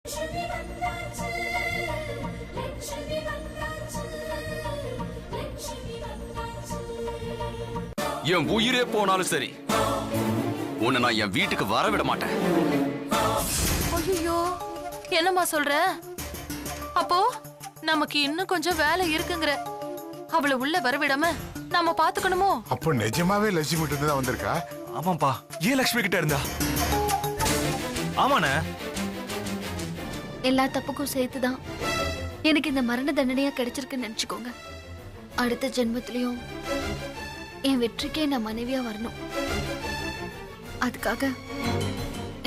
என் உயிரே போனாலும் சரி, உன்னை நான் என் வீட்டுக்கு வரவிட மாட்டேன். ஐயோ, என்னம்மா சொல்ற? அப்போ நமக்கு இன்னும் கொஞ்சம் வேலை இருக்குங்கிற. அவளை உள்ள வரவிடாம நாம பாத்துக்கணுமோ? அப்போ நிஜமாவே லட்சுமி கிட்ட தான் வந்திருக்கா? ஆமாப்பா. ஏன் லட்சுமி கிட்ட இருந்தா? ஆமாண்ணே. எல்லா தப்புக்கும் சேர்த்துதான் எனக்கு இந்த மரண தண்டனையா கிடைச்சிருக்குன்னு நினைச்சுக்கோங்க. அடுத்த ஜென்மத்திலையும் என் வெற்றிக்கே நான் மனைவியா வரணும். அதுக்காக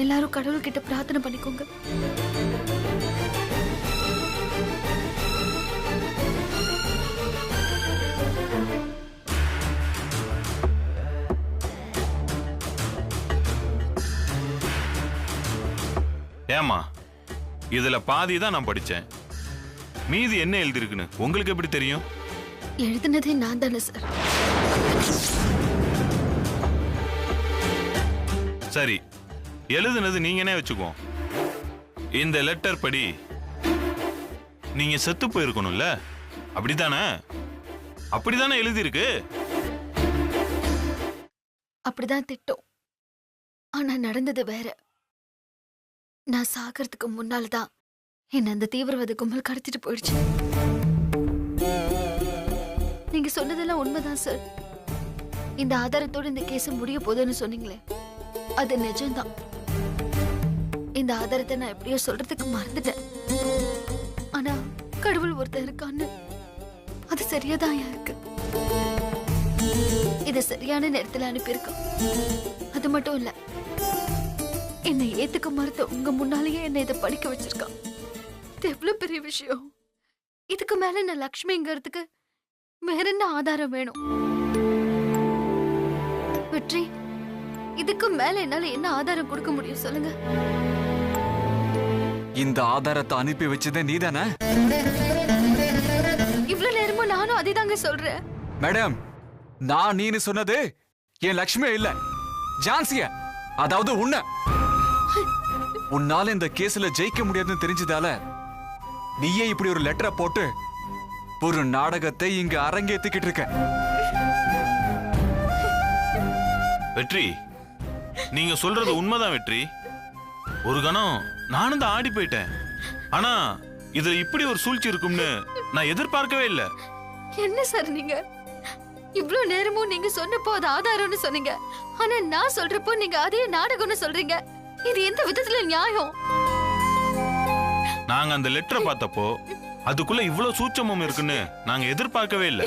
எல்லாரும் கடவுள்கிட்ட பிரார்த்தனை பண்ணிக்கோங்க. ஏமா, இதுல பாதி தான் நான் படிச்சேன். மீதி என்ன எழுதிருக்குன்னு உங்களுக்கு எப்படி தெரியும்? எழுதுனதே நான் தானே சார். சரி, எழுதுனது நீங்கனே வச்சுக்குவோம். இந்த லெட்டர் படி நீங்க செத்து போயிருக்கணும்ல, அப்படித்தானே? அப்படித்தானே எழுதிருக்கு. அப்படிதான் திட்டம். ஆனா நடந்தது வேற. நான் சாகிறதுக்கு முன்னால்தான் என்ன அந்த தீவிரவாத கும்பல் கடத்திட்டு போயிடுச்சு. நீங்க சொன்னதெல்லாம் உண்மைதான் சார். இந்த ஆதாரத்தோட இந்த கேஸ் முடிய போதுன்னு சொன்னீங்களே, அது நிஜம்தான். இந்த ஆதாரத்தை நான் எப்படியோ சொல்றதுக்கு மறந்துட்டேன். ஆனா கடவுள் ஒருத்தர் இருக்கான்னு அது சரியாதான் இருக்கு. இத சரியான நேரத்துல அனுப்பியிருக்கோம். அது மட்டும் இல்ல, என்னை ஏத்துக்க மறுத்த உங்க முன்னாலேயே என்னை இதை படிக்க வச்சிருக்கான். இது எவ்வளவு பெரிய விஷயம். இதுக்கு மேல நான் லக்ஷ்மிங்கிறதுக்கு வேற என்ன ஆதாரம் வேணும்? வெற்றி, இதுக்கு மேல என்னால என்ன ஆதாரம் கொடுக்க முடியும் சொல்லுங்க? இந்த ஆதாரத்தை அனுப்பி வச்சதே நீதானே? இவ்வளவு நேரமும் நானும் அதேதாங்க சொல்றேன். மேடம், நான் நீன்னு சொன்னது என் லட்சுமியே இல்ல, ஜான்சிய. அதாவது உன்னால இந்த கேஸ்ல ஜெயிக்க முடியாதுன்னு தெரிஞ்சதால நீயே இப்படி ஒரு லெட்டரை போட்டு ஒரு நாடகத்தை இங்க அரங்கேத்திக்கிட்டு இருக்க. வெற்றி, நீங்க சொல்றது உண்மைதான் வெற்றி. ஒரு கணம் நானும் தான் ஆடி போயிட்டேன். ஆனா இது இப்படி ஒரு சூழ்ச்சி இருக்கும்னு நான் எதிர்பார்க்கவே இல்லை. என்ன சார் நீங்க இவ்வளவு நேரமும் நீங்க சொன்னப்போ அது ஆதாரம்னு சொன்னீங்க. ஆனா நான் சொல்றப்போ நீங்க அதே நாடகம்னு சொல்றீங்க. இது எந்த விதத்துல நியாயம்? நாங்க அந்த லெட்டரை பார்த்தப்போ அதுக்குள்ள இவ்வளவு சூட்சமம் இருக்குன்னு நாங்க எதிர்பார்க்கவே இல்லை.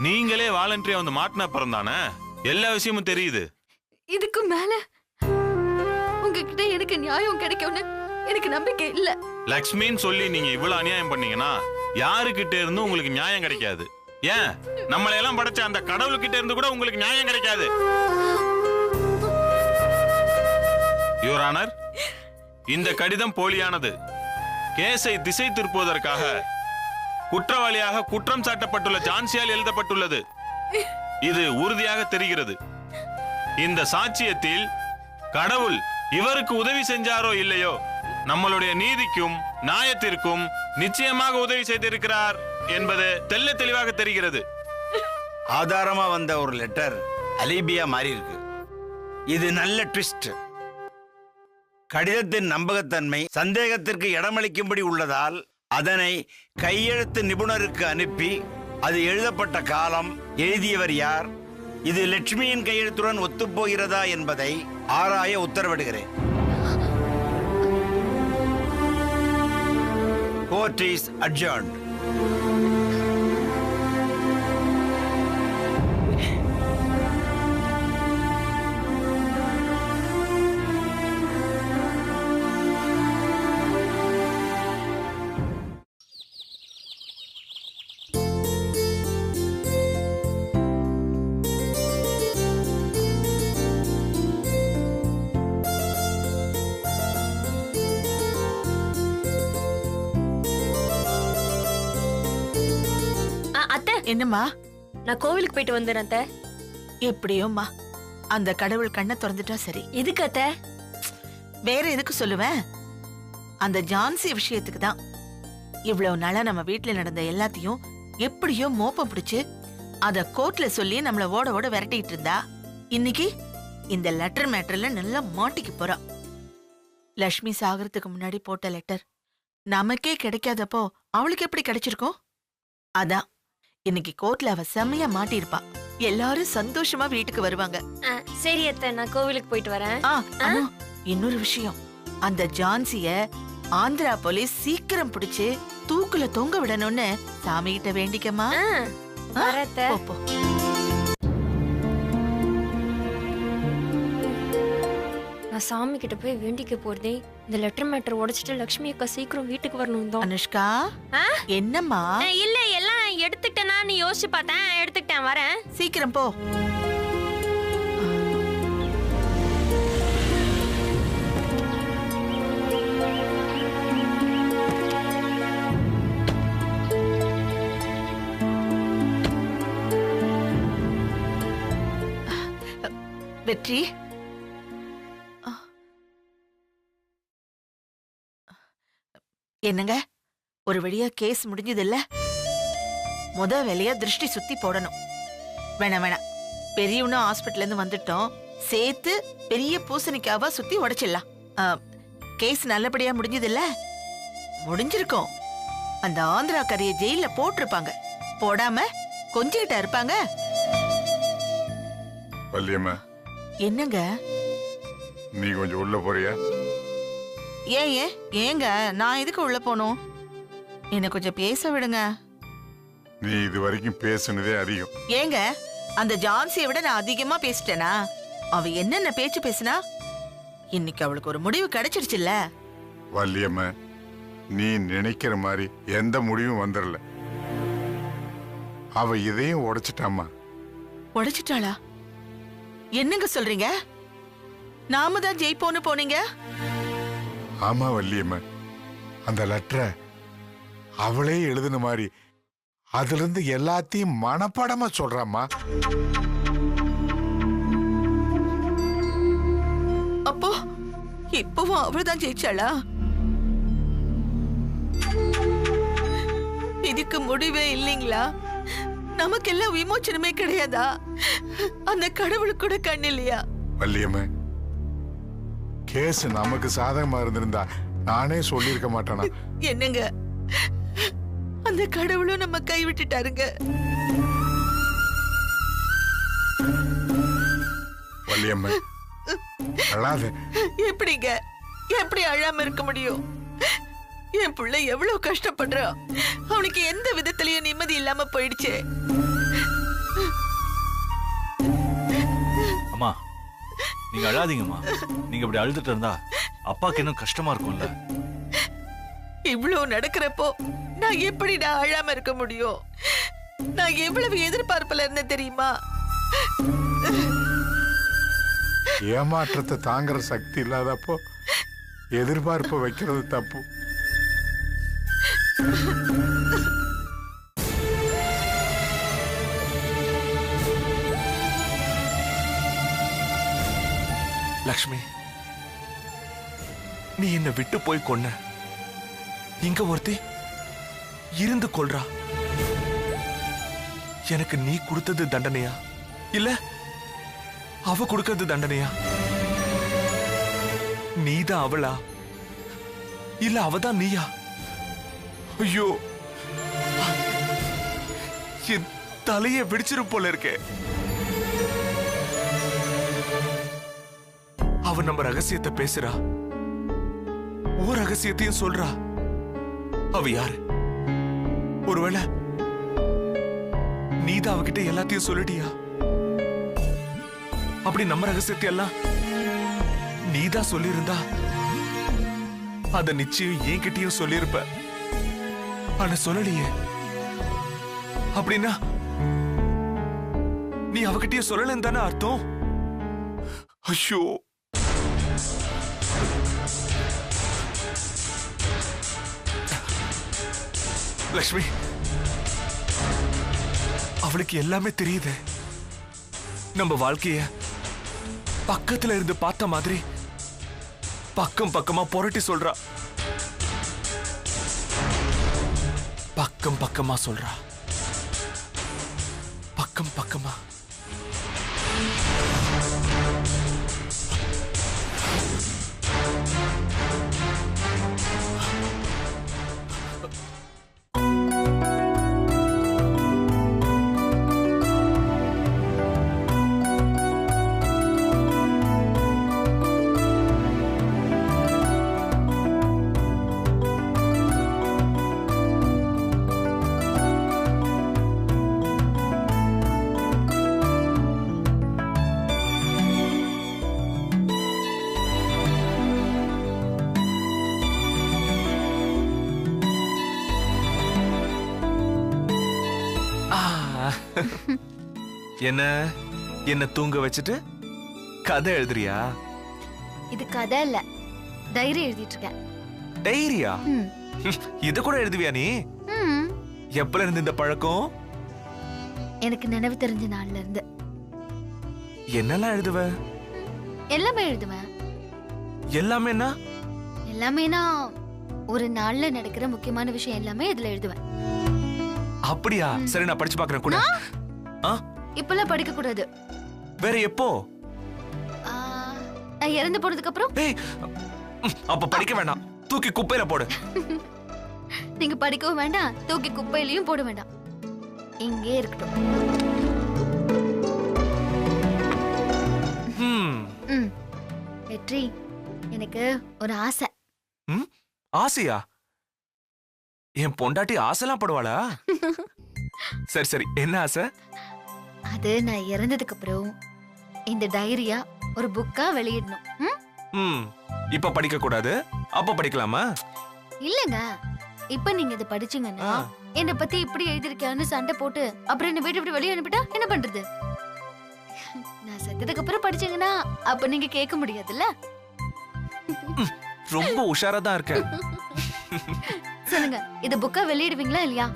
நீங்களே வாலண்டரியா வந்து மாட்டின பிறந்தானே, எல்லா விஷயமும் தெரியுது. இதுக்கு மேல உங்ககிட்ட எனக்கு நியாயம் கிடைக்கும்னு எனக்கு நம்பிக்கை இல்ல. லக்ஷ்மின்னு சொல்லி நீங்க இவ்வளவு அநியாயம் பண்ணீங்கன்னா யாருக்கிட்ட இருந்து உங்களுக்கு நியாயம் கிடைக்காது. ஏன், நம்மளை எல்லாம் படைச்ச அந்த கடவுள்கிட்ட இருந்து கூட உங்களுக்கு நியாயம் கிடைக்காது. யுவர் ஆனர், இந்த கடிதம் போலியானது. கேஸை திசை திருப்புவதற்காக குற்றவாளியாக குற்றம் சாட்டப்பட்டுள்ள ஜான்சியால் எழுதப்பட்டுள்ளது. இது உறுதியாக தெரிகிறது. இந்த சாட்சியத்தில் கடவுள் இவருக்கு உதவி செஞ்சாரோ இல்லையோ, நம்மளுடைய நீதிக்கும் நியாயத்திற்கும் நிச்சயமாக உதவி செய்திருக்கிறார் என்பது தெல்ல தெளிவாக தெரிகிறது. ஆதாரமா வந்த ஒரு லெட்டர் அலிபியா மாறி இருக்கு. இது நல்ல ட்விஸ்ட். கடிதத்தின் நம்பகத்தன்மை சந்தேகத்திற்கு இடமளிக்கும்படி உள்ளதால் அதனை கையெழுத்து நிபுணருக்கு அனுப்பி அது எழுதப்பட்ட காலம், எழுதியவர் யார், இது லட்சுமியின் கையெழுத்துடன் ஒத்துப்போகிறதா என்பதை ஆராய உத்தரவிடுகிறேன். Court is adjourned. என்னம்மா? நான் கோவிலுக்கு போயிட்டு வந்தேன் அத்தை. எப்படியோம்மா, அந்த கடவுள் கண்ணை திறந்துட்டா சரி. எதுக்கு அத்தை? வேற எதுக்கு சொல்லுவேன்? அந்த ஜான்சி விஷயத்துக்கு தான். இவ்வளவு நாளா நம்ம வீட்ல நடந்த எல்லாத்தையும் எப்படியோ மோப்பம் பிடிச்சு அத கோர்ட்ல சொல்லி நம்மள ஓட ஓட விரட்டிட்டு இருந்தா, இன்னைக்கு இந்த லெட்டர் மேட்டர்ல நல்லா மாட்டிக்க போறா. லட்சுமி சாகறதுக்கு முன்னாடி போட்ட லெட்டர் நமக்கே கிடைக்காதப்போ அவளுக்கு எப்படி கிடைச்சிருக்கும்? அதான் இன்னைக்கு கோர்ட்ல அவ செம்மையா மாட்டிருப்பா. எல்லாரும் சந்தோஷமா வீட்டுக்கு வருவாங்க. சரி அத்தை, நான் கோவிலுக்கு போயிட்டு வரேன். அனு, இன்னொரு விஷயம், அந்த ஜான்சிய ஆந்திரா போலீஸ் சீக்கிரம் பிடிச்சு தூக்குல தொங்க விடணும்னு சாமி கிட்ட வேண்டிக்கமா. வரேன் அத்தை. போ, போ. நான் சாமி கிட்ட போய் வேண்டிக்க போறதே இந்த லெட்டர் மேட்டர் உடைச்சிட்டு லட்சுமி அக்கா சீக்கிரம் வீட்டுக்கு வரணும் தான். அனுஷ்கா, என்னம்மா? இல்ல எல்லாம் எடுத்துக்கிட்டேனா நீ யோசிச்சு பார்த்தேன், எடுத்துக்கிட்டேன், வரேன். சீக்கிரம் போ. வெற்றி, என்னங்க ஒரு வழியா கேஸ் முடிஞ்சது இல்ல? முத வேலையா திருஷ்டி சுத்தி போடணும். வேணாம் வேணாம், பெரியவனா ஹாஸ்பிட்டல்ல இருந்து வந்துட்டோம், சேர்த்து பெரிய பூசணிக்காவா சுத்தி உடைச்சிடலாம். கேஸ் நல்லபடியா முடிஞ்சது இல்ல? முடிஞ்சிருக்கோம். அந்த ஆந்திரா கரைய ஜெயில போட்டிருப்பாங்க, போடாம கொஞ்சிக்கிட்டா இருப்பாங்க. வள்ளியம்மா, என்னங்க? நீ கொஞ்சம் உள்ள போறியா? ஏங்க நான் எதுக்கு உள்ள போனோம்? என்ன கொஞ்சம் பேச விடுங்க. நீ இது வரைக்கும் பேசுனதே அதிகம். ஏங்க, அந்த ஜான்சியை விட நான் அதிகமா பேசிட்டேனா? அவ என்னென்ன பேச்சு பேசினா? இன்னைக்கு அவளுக்கு ஒரு முடிவு கிடைச்சிருச்சுல்ல? வள்ளியம்மா, நீ நினைக்கிற மாதிரி எந்த முடிவும் வந்துடல. அவ இதையும் உடைச்சிட்டாமா. உடைச்சிட்டாளா? என்னங்க சொல்றீங்க? நாம தான் ஜெயிப்போன்னு போனீங்க. ஆமா வள்ளியம்மா, அந்த லெட்டரை அவளே எழுதுன மாதிரி அதுல இருந்து எல்லாத்தையும் மனப்பாடமா சொல்றாமா. அப்போ இப்பவும் அவள்தான் ஜெயிச்சாளா? இதுக்கு முடிவே இல்லைங்களா? நமக்கெல்லாம் விமோச்சனமே கிடையாதா? அந்த கடவுளுக்கு கூட கண் இல்லையா? வள்ளியம்மா, கேஸ் நமக்கு சாதகமா இருந்திருந்தா நானே சொல்லியிருக்க மாட்டானா? என்னங்க, அந்த கடவுளும் நம்ம கைவிட்டுட்டாருங்க. வள்ளியம்மா, அழாத. எப்படிங்க, எப்படி அழாம இருக்க முடியும்? என் பிள்ளை எவ்வளவு கஷ்டப்படுறான். அவனுக்கு எந்த விதத்திலயும் நிம்மதி இல்லாம போயிடுச்சு. அம்மா, நீங்க அழாதீங்கம்மா. நீங்க இப்படி அழுதுட்டு இருந்தா அப்பாக்கு இன்னும் கஷ்டமா இருக்கும்ல. இவ்வளவு நடக்கிறப்போ நான் எப்படி அழாம இருக்க முடியும்? நான் எவ்வளவு எதிர்பார்ப்புல இருந்தேன் தெரியுமா? ஏமாற்றத்தை தாங்குற சக்தி இல்லாதப்போ எதிர்பார்ப்பு வைக்கிறது தப்பு. லக்ஷ்மி, நீ என்ன விட்டு போய் கொன்ன. இங்க ஒருத்தி இருந்து கொள்றா. எனக்கு நீ கொடுத்தது தண்டனையா இல்ல அவ கொடுக்கிறது தண்டனையா? நீதான் அவளா இல்ல அவதான் நீயா? ஐயோ, என் தலைய வெடிச்சிரும் போல இருக்கே. அவ நம்ம ரகசியத்தை பேசுறா, ஓ ரகசியத்தையும் சொல்றா. அவ யாரு? ஒருவேளை நீதான் அவகிட்ட எல்லாத்தையும் சொல்லிட்டியா? அப்படி நம்ம ரகசியத்தை எல்லாம் நீதான் சொல்லியிருந்தா அத நிச்சயம் என்கிட்டயும் சொல்லியிருப்ப. ஆனா சொல்லலையே. அப்படின்னா நீ அவகிட்டயும் சொல்லலன்னு தானே அர்த்தம்? ஐயோ, லக்ஷ்மி, அவளுக்கு எல்லாமே தெரியுது. நம்ம வாழ்க்கைய பக்கத்துல இருந்து பார்த்த மாதிரி பக்கம் பக்கமா புரட்டி சொல்றா. பக்கம் பக்கமா சொல்றா. பக்கம் பக்கமா. என்ன என்ன தூங்க வச்சுட்டு கதை எழுதுறியா? இது கதை இல்ல, டைரி எழுதிட்டு இருக்கேன். டைரியா? இது கூட எழுதுவியா நீ? எப்பல இருந்து இந்த பழக்கம்? எனக்கு நினைவு தெரிஞ்ச நாள்ல இருந்து. என்னெல்லாம் எழுதுவ? எல்லாமே எழுதுவேன். எல்லாமேனா? எல்லாமேனா ஒரு நாள்ல நடக்கிற முக்கியமான விஷயம் எல்லாமே இதுல எழுதுவேன். அப்படியா? சரி, நான் படிச்சு பார்க்கறேன் கூட. இப்பெல்லாம் படிக்க கூடாது. வேற எப்போ? நான் இறந்து போனதுக்கு அப்புறம். அப்ப படிக்க வேண்டாம், தூக்கி குப்பையில போடு. நீங்க படிக்கவும் வேண்டாம், தூக்கி குப்பையிலயும் போட வேண்டாம், இங்கே இருக்கட்டும். வெற்றி, எனக்கு ஒரு ஆசை. ஆசையா? என் பொண்டாட்டி ஆசைலாம் படுவாளா? சரி சரி, என்ன ஆசை? அது நான் இறந்ததுக்கு அப்புறம் இந்த டைரியா ஒரு புக்கா வெளியிடணும். இப்ப படிக்க கூடாது, அப்ப படிக்கலாமா? இல்லங்க, இப்ப நீங்க இத படிச்சீங்கன்னா என்ன பத்தி இப்படி எழுதிருக்கியான்னு சண்டை போட்டு அப்புறம் என்ன வீட்டு விட்டு வெளியே அனுப்பிட்டா என்ன பண்றது? நான் செத்ததுக்கு அப்புறம் படிச்சீங்கன்னா அப்ப நீங்க கேட்க முடியாதுல்ல. ரொம்ப உஷாரா தான் இருக்க. சொல்லுங்க, இது புக்கா வெளியிடுவீங்களா இல்லையா?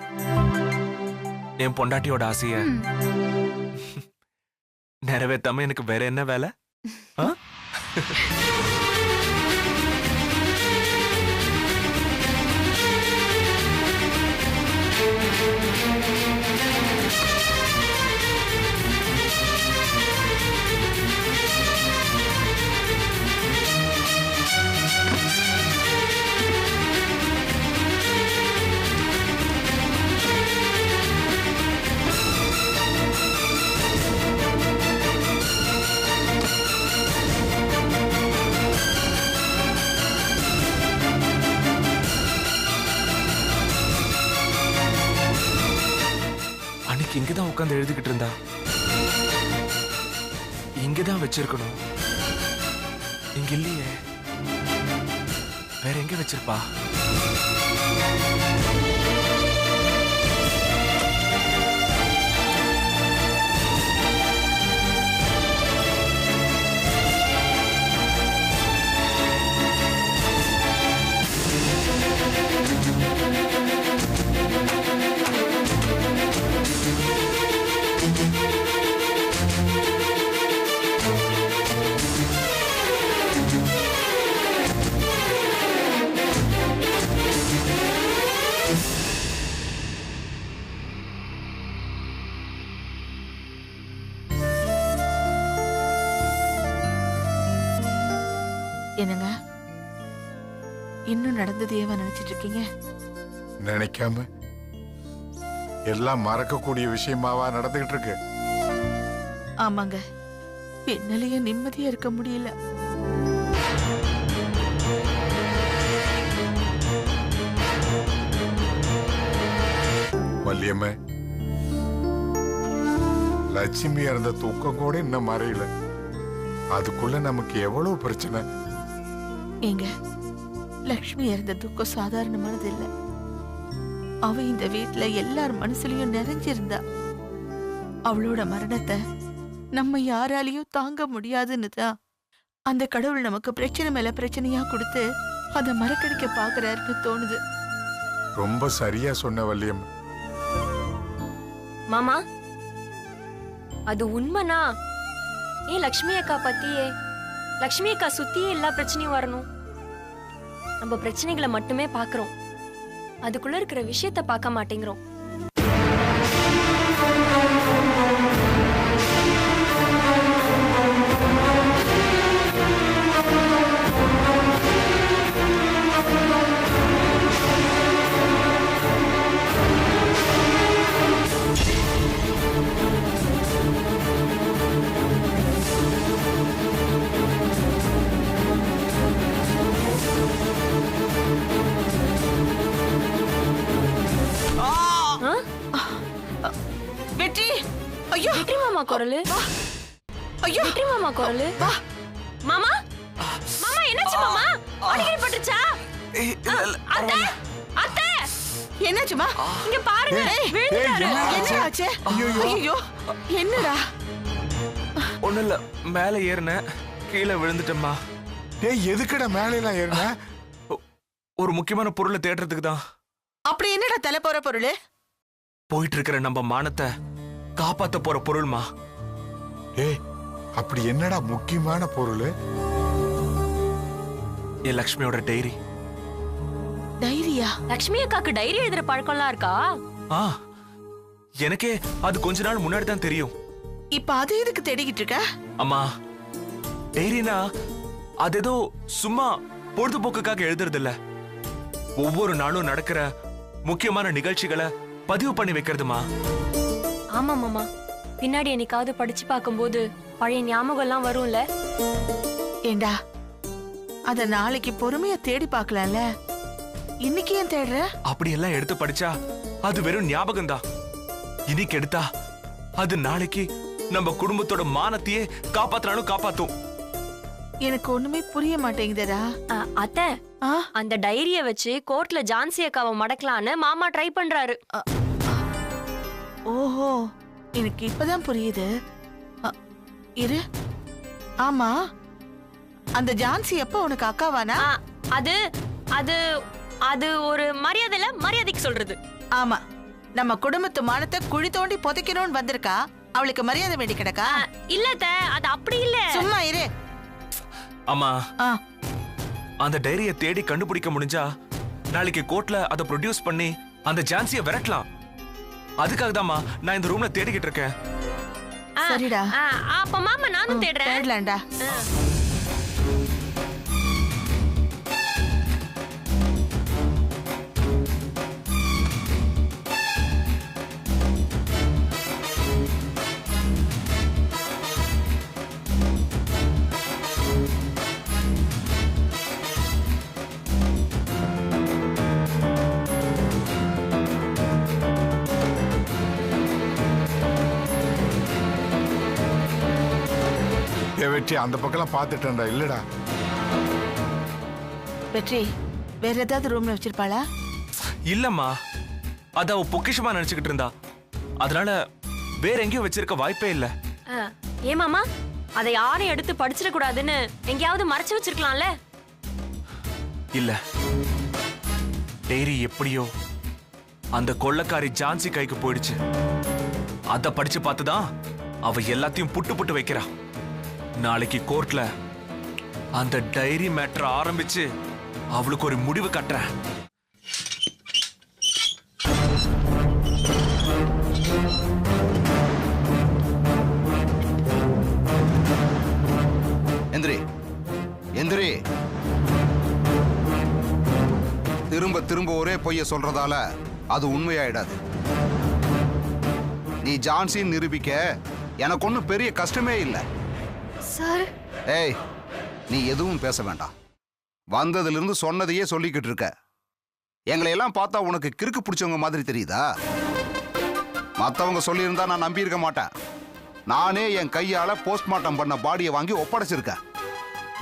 என் பொண்டாட்டியோட ஆசைய நிறைவேத்தாம எனக்கு வேற என்ன வேலை? இங்கதான் உட்கார்ந்து எழுதிக்கிட்டு இருந்தா. இங்கதான் வச்சிருக்கணும். இங்க இல்லையே, வேற எங்க வச்சிருப்பா? என்னங்க, இன்னும் நடந்ததையேவா நினைச்சிட்டு இருக்கீங்க? நினைக்காம எல்லாம் மறக்கக்கூடிய விஷயமாவா நடந்துகிட்டு இருக்கு? ஆமாங்க, என்னாலயும் நிம்மதியா இருக்க முடியல. வள்ளியம்மா, லட்சுமி இறந்த தூக்கம் கூட இன்னும் மறையல. அதுக்குள்ள நமக்கு எவ்வளவு பிரச்சனை. ஏங்க, லக்ஷ்மி இறந்த துக்கம் சாதாரணமானது இல்ல. அவ இந்த வீட்டுல எல்லார் மனசுலயும் நிறைஞ்சிருந்தா. அவளோட மரணத்தை நம்ம யாராலையும் தாங்க முடியாதுன்னு தான் அந்த கடவுள் நமக்கு பிரச்சனை மேல பிரச்சனையா கொடுத்து அதை மறக்கடிக்க பாக்குறாருன்னு தோணுது. ரொம்ப சரியா சொன்ன வள்ளியம்மா. மாமா, அது உண்மைனா ஏன் லக்ஷ்மி அக்கா பத்தியே, லக்ஷ்மி அக்கா சுத்தியே எல்லா பிரச்சனையும் வரணும்? நம்ம பிரச்சனைகளை மட்டுமே பாக்குறோம், அதுக்குள்ள இருக்கிற விஷயத்த பார்க்க மாட்டேங்கிறோம். வெற்றி! ஐயோ! வெற்றி மாமா குரலு. ஐயோ! வெற்றி மாமா குரலு. மாமா? மாமா என்னாச்சு மாமா? அடிக்கடி பட்டுச்சா? அத்தை! அத்தை! என்னாச்சுமா? இங்க பாருங்க. விழுந்துட்டாரு. என்ன ஆச்சு? ஐயோ! என்னடா? ஒண்ணும் இல்ல, மேல ஏறினேன், கீழே விழுந்துட்டேம்மா. டேய் எதுக்குடா மேல எல்லாம் ஏறின? ஒரு முக்கியமான பொருளை தேடுறதுக்கு தான். அப்படி என்னடா தலை போற பொருள்? போயிட்டு இருக்கிற நம்ம மானத்தை காப்பாத்த போற பொருள்மா. டேய் அப்படி என்னடா முக்கியமான பொருள்? என் லக்ஷ்மியோட டைரி. டைரியா? லக்ஷ்மி அக்காக்கு டைரி எழுதுற பழக்கம்லாம் இருக்கா? ஆ, எனக்கே அது கொஞ்ச நாள் முன்னாடி தான் தெரியும். இப்ப அது எதுக்கு தேடிக்கிட்டு இருக்க? அம்மா, டைரினா அது ஏதோ சும்மா பொழுதுபோக்குக்காக எழுதுறது இல்ல. ஒவ்வொரு நாளும் நடக்கிற முக்கியமான நிகழ்ச்சிகளை பதிவு பண்ணி வைக்கிறதுமா. ஆமா மாமா, பின்னாடி என்னைக்காவது படிச்சு பார்க்கும்போது பழைய ஞாபகம் எல்லாம் வரும்ல. ஏண்டா அத நாளைக்கு பொறுமையா தேடி பார்க்கலாம்ல, இன்னைக்கு ஏன் தேடுற? அப்படி எல்லாம் எடுத்து படிச்சா அது வெறும் ஞாபகம் தான். இன்னைக்கு எடுத்தா அது நாளைக்கு நம்ம குடும்பத்தோட மானத்தையே காப்பாத்தினாலும் காப்பாத்தும். எனக்கு ஒண்ணுமே புரிய மாட்டேங்குதடா. அத்தை, அந்த டைரிய வச்சு கோர்ட்ல ஜான்சி அக்காவை மடக்கலான்னு மாமா ட்ரை பண்றாரு. ஓஹோ, எனக்கு இப்பதான் புரியுது. இரு, ஆமா அந்த ஜான்சி எப்ப உனக்கு அக்காவானா? அது அது அது ஒரு மரியாதையில மரியாதைக்கு சொல்றது. ஆமா, நம்ம குடும்பத்து மானத்தை குழி தோண்டி புதைக்கணும்னு வந்திருக்கா. அவளுக்கு மரியாதை வேண்டி கிடக்கா? இல்ல அது அப்படி இல்ல. சும்மா இரு. ஆமா, அந்த டைரியை தேடி கண்டுபிடிக்க முடிஞ்சா நாளைக்கு கோர்ட்ல அதை ப்ரொடியூஸ் பண்ணி அந்த ஜான்சியை விரட்டலாம். அதுக்காக தான்மா நான் இந்த ரூம்ல தேடிக்கிட்டு இருக்கேன். சரிடா. அப்ப மாமா நானும் தேடுறேன். தேடலாம்டா. வெற்றி அந்த பக்கம் பாத்துட்டேன்டா. இல்லடா வெற்றி, வேற ஏதாவது ரூம்ல வச்சிருப்பாளா? இல்லம்மா, அத அவ பொக்கிஷமா நினைச்சுக்கிட்டு இருந்தா. அதனால வேற எங்கேயும் வச்சிருக்க வாய்ப்பே இல்ல. ஏ மாமா, அதை யாரும் எடுத்து படிச்சிட கூடாதுன்னு எங்கேயாவது மறைச்சு வச்சிருக்கலாம்ல. இல்ல, டைரி எப்படியோ அந்த கொள்ளக்காரி ஜான்சி கைக்கு போயிடுச்சு. அத படிச்சு பார்த்துதான் அவ எல்லாத்தையும் புட்டு புட்டு வைக்கிறா. நாளைக்கு கோர்ட்ல அந்த டைரி மேட்டர் ஆரம்பிச்சு அவளுக்கு ஒரு முடிவு கட்டுறேன். எந்திரி எந்திரி. திரும்ப திரும்ப ஒரே பொய்ய சொல்றதால அது உண்மையாயிடாது. நீ ஜான்சின்னு நிரூபிக்க எனக்கு ஒன்றும் பெரிய கஷ்டமே இல்லை. சார், ஏய், நீ எதுவும் பேச வேண்டாம். வந்ததிலிருந்து சொன்னதையே சொல்லிக்கிட்டு இருக்க. எங்களை எல்லாம் பார்த்தா உனக்கு கிறுக்கு பிடிச்சவங்க மாதிரி தெரியுதா? மற்றவங்க சொல்லியிருந்தா நான் நம்பியிருக்க மாட்டேன். நானே என் கையால போஸ்ட்மார்ட்டம் பண்ண பாடியை வாங்கி ஒப்படைச்சிருக்கேன்.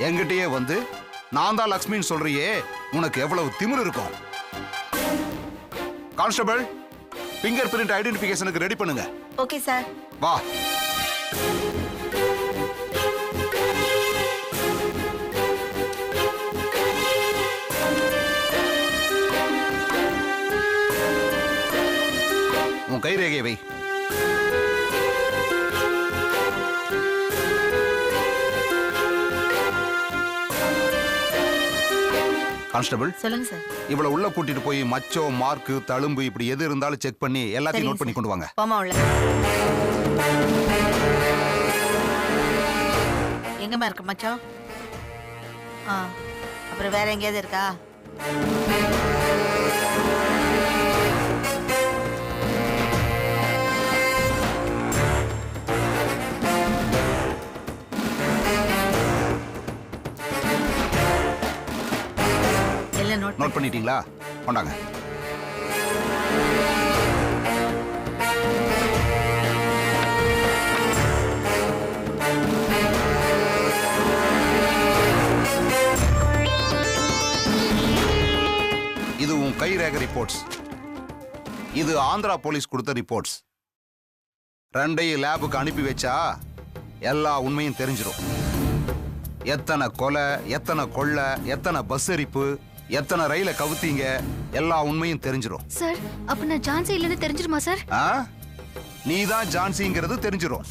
என்கிட்டயே வந்து நான் தான் லக்ஷ்மின்னு சொல்றியே, உனக்கு எவ்வளவு திமிரு இருக்கும்? கான்ஸ்டபிள், ஃபிங்கர் பிரிண்ட் ஐடென்டிஃபிகேஷனுக்கு ரெடி பண்ணுங்க. Okay sir. வா. உன் கைரேகையை வை. கான்ஸ்டபிள், சொல்லுங்க சார். இவ்வளவு உள்ள கூட்டிட்டு போய் மச்சோ, மார்க்கு, தழும்பு இப்படி எது இருந்தாலும் செக் பண்ணி எல்லாத்தையும் நோட் பண்ணி கொண்டு வாங்க. போமா உள்ள. எங்கம்மா இருக்கு மச்சம்? அப்புறம் வேற எங்கேயாவது இருக்கா? நோட் பண்ணிட்டீங்களா? கொண்டாங்க. இது உன் கைரேகை ரிப்போர்ட்ஸ். இது ஆந்திரா போலீஸ் கொடுத்த ரிப்போர்ட்ஸ். ரெண்டையும் லேபுக்கு அனுப்பி வச்சா எல்லா உண்மையும் தெரிஞ்சிடும். எத்தனை கொலை, எத்தனை கொள்ளை, எத்தனை பஸ் எரிப்பு, எத்தனை ரயில கவுத்தீங்க, எல்லா உண்மையும் தெரிஞ்சிடும். சார், அப்ப நான் ஜான்சி இல்லைன்னு தெரிஞ்சிருமா சார்? நீ தான் ஜான்சிங்கிறது தெரிஞ்சிடும்.